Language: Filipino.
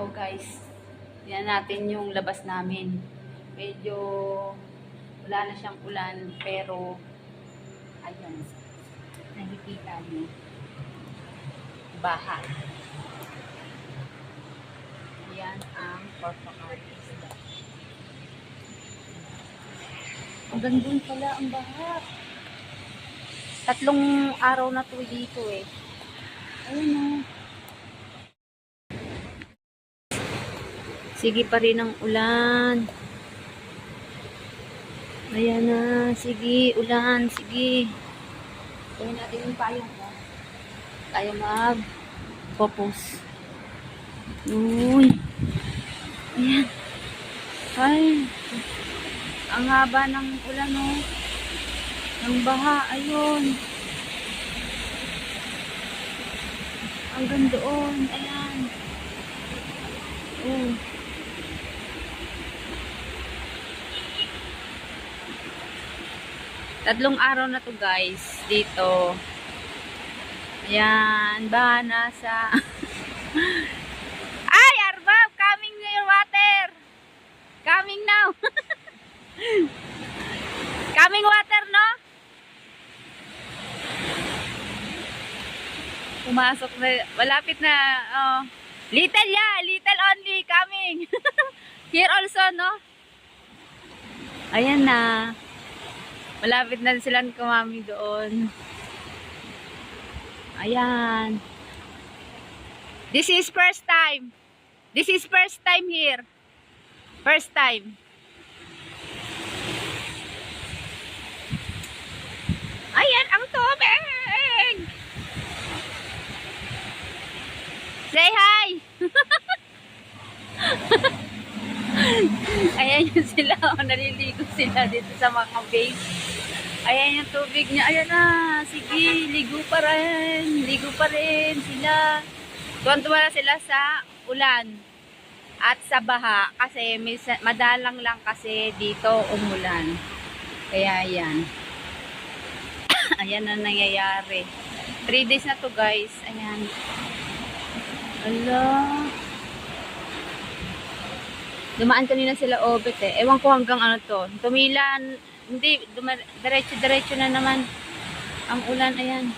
ako guys. Yan natin yung labas namin. Medyo wala na siyang ulan pero ayan. Nakikita niyo. Baha. Yan ang Corpacarte isda. Hanggang dun pala ang baha. 3 araw na to dito eh. Ayun o. Sige pa rin ang ulan. Ayan na. Sige, ulan. Sige. Gawin natin yung payong ko. Tayo mag-focus. Uy. Ayan. Ay. Ang haba ng ulan o. Ang baha. Ayun. Hanggang doon. Ayan. Oh. 3 araw na to guys dito. Ayan, baha na sa ay, Arbab, coming near water. Coming now. Coming water, no? Pumasok na, malapit na. Oh. Little, yeah, little only coming. Here also, no? Ayan na. Malapit na silang kumami doon. Ayan. This is first time. This is first time here. First time. Ayan ang tubig. Say hi. Ayan yun sila. Naliligo sila dito sa mga base. Ayan yung tubig niya. Ayan na. Sige, ligo pa rin. Ligo pa rin sila. Tuwan-tuwa sila sa ulan at sa baha. Kasi madalang lang kasi dito umulan. Kaya ayan. Ayan na nangyayari. 3 days na to guys. Ayan. Ala. Dumaan kanina sila obet eh. Ewan ko hanggang ano to. Tumilan. Hindi, diretso-diretso na naman ang ulan. Ayan.